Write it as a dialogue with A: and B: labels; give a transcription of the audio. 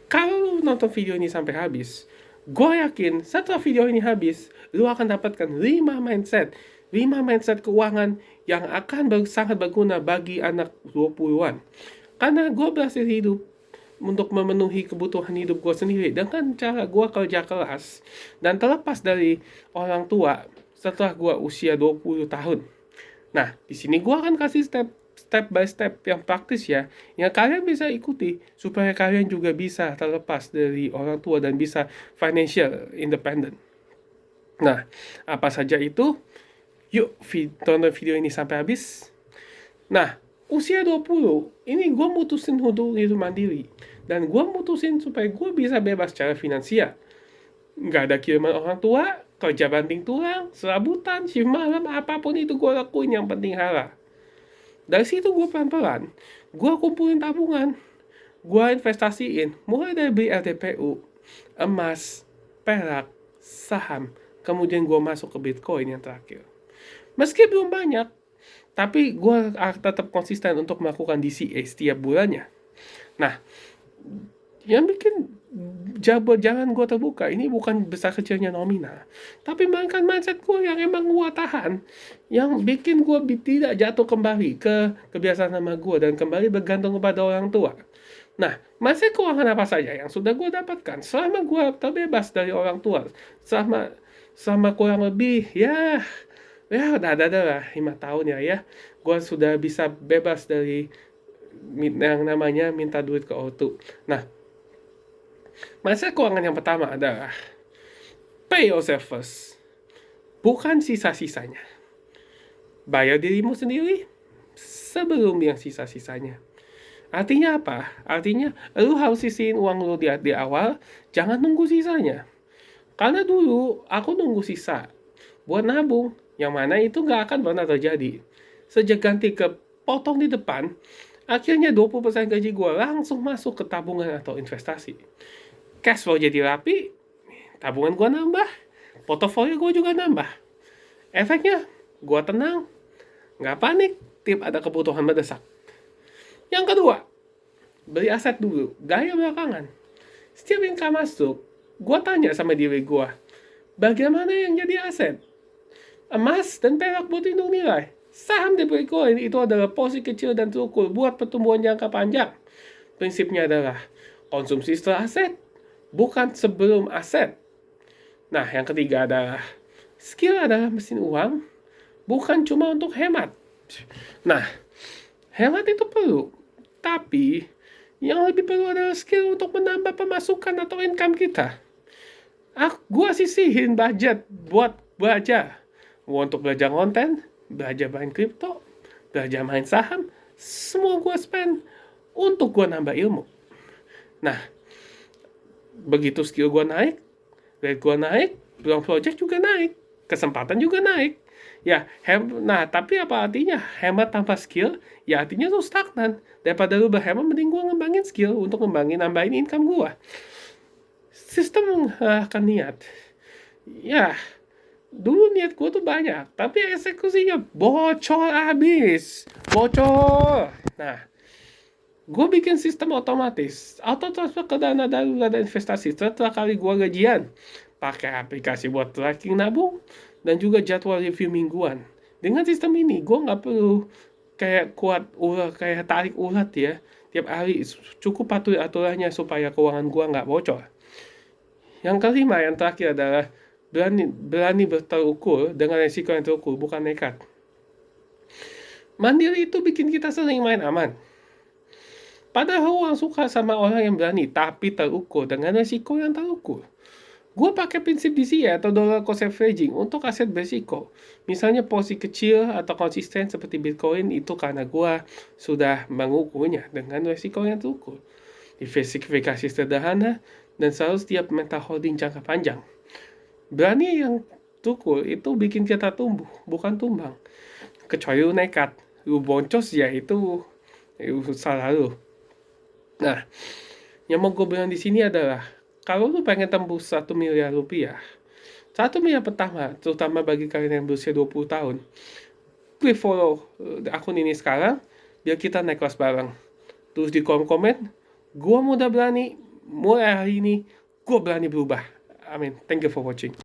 A: Kalau lu nonton video ini sampai habis, gue yakin setelah video ini habis, lu akan dapatkan 5 mindset keuangan yang akan sangat berguna bagi anak 20-an. Karena gue berhasil hidup untuk memenuhi kebutuhan hidup gue sendiri dengan cara gue kerja keras dan terlepas dari orang tua setelah gue usia 20 tahun. Nah, di sini gua akan kasih step by step yang praktis ya, yang kalian bisa ikuti supaya kalian juga bisa terlepas dari orang tua dan bisa financial independent. Nah, apa saja itu? Yuk, tonton video ini sampai habis. Nah, usia 20, ini gue mutusin untuk hidup mandiri. Dan gue mutusin supaya gue bisa bebas secara finansial. Nggak ada kiriman orang tua, kerja banting tulang, serabutan, shift malam, apapun itu gue lakuin, yang penting halal. Dari situ gue pelan-pelan, gue kumpulin tabungan, gue investasiin, mulai dari beli LTPU, emas, perak, saham, kemudian gue masuk ke Bitcoin yang terakhir. Meski belum banyak, tapi gue tetap konsisten untuk melakukan DCA setiap bulannya. Nah, yang bikin jangan gue terbuka ini bukan besar kecilnya nominal, tapi mainkan mindset gue yang emang gue tahan, yang bikin gue tidak jatuh kembali ke kebiasaan lama gue dan kembali bergantung kepada orang tua. Nah, mindset keuangan apa saja yang sudah gue dapatkan selama gue terbebas dari orang tua, selama selama kurang lebih udah ada lah 5 tahun ya, gue sudah bisa bebas dari yang namanya minta duit ke ortu. Nah, mindset keuangan yang pertama adalah pay yourself first, bukan sisa-sisanya. Bayar dirimu sendiri sebelum yang sisa-sisanya. Artinya apa? Artinya lu harus sisihin uang lu di awal, jangan nunggu sisanya. Karena dulu aku nunggu sisa buat nabung, yang mana itu nggak akan pernah terjadi. Sejak ganti ke potong di depan, akhirnya 20% gaji gue langsung masuk ke tabungan atau investasi. Cash flow jadi rapi, tabungan gue nambah, portofolio gue juga nambah. Efeknya, gue tenang, nggak panik, tiap ada kebutuhan mendesak. Yang kedua, beli aset dulu, gaya belakangan. Setiap income masuk, gue tanya sama diri gue, bagaimana yang jadi aset? Emas dan perak buat lindung nilai. Saham di Bitcoin itu adalah posisi kecil dan terukur buat pertumbuhan jangka panjang. Prinsipnya adalah konsumsi setelah aset, bukan sebelum aset. Nah, yang ketiga adalah skill adalah mesin uang, bukan cuma untuk hemat. Nah, hemat itu perlu, tapi yang lebih perlu adalah skill untuk menambah pemasukan atau income kita. Gua sisihin budget buat belajar. Untuk belajar konten, belajar main kripto, belajar main saham, semua gue spend untuk gue nambah ilmu. Nah, begitu skill gue naik, rate gue naik, peluang project juga naik, kesempatan juga naik. Ya, nah tapi apa artinya hemat tanpa skill? Ya artinya lu stagnan. Daripada lu berhemat, mending gue ngembangin skill untuk nambahin income gue. Sistem akan niat. Ya, dulu niat gue tuh banyak, tapi eksekusinya bocor abis. Bocor. Nah, gue bikin sistem otomatis, auto transfer ke dana darurat dan investasi setelah kali gue gajian. Pakai aplikasi buat tracking nabung dan juga jadwal review mingguan. Dengan sistem ini, gue nggak perlu kayak kuat ular, kayak tarik ulat ya. Tiap hari cukup patuhi aturannya supaya keuangan gue nggak bocor. Yang kelima, yang terakhir adalah berani terukur dengan resiko yang terukur, bukan nekat. Mandiri itu bikin kita sering main aman. Padahal orang suka sama orang yang berani, tapi terukur dengan resiko yang terukur. Gue pakai prinsip DCA atau dollar cost averaging untuk aset berisiko. Misalnya posisi kecil atau konsisten seperti Bitcoin itu karena gue sudah mengukurnya dengan resiko yang terukur. Diversifikasi sederhana dan selalu setiap mental holding jangka panjang. Berani yang terukur itu bikin kita tumbuh, bukan tumbang. Kecuali lu nekat, lu boncos ya itu salah lu. Nah, yang mau gue bilang di sini adalah kalau lu pengen tembus 1 miliar rupiah, 1 miliar pertama, terutama bagi kalian yang berusia 20 tahun, klik follow akun ini sekarang, biar kita naik kelas bareng. Terus di kolom komen, gue mudah berani, mulai hari ini gue berani berubah. Amin. Thank you for watching.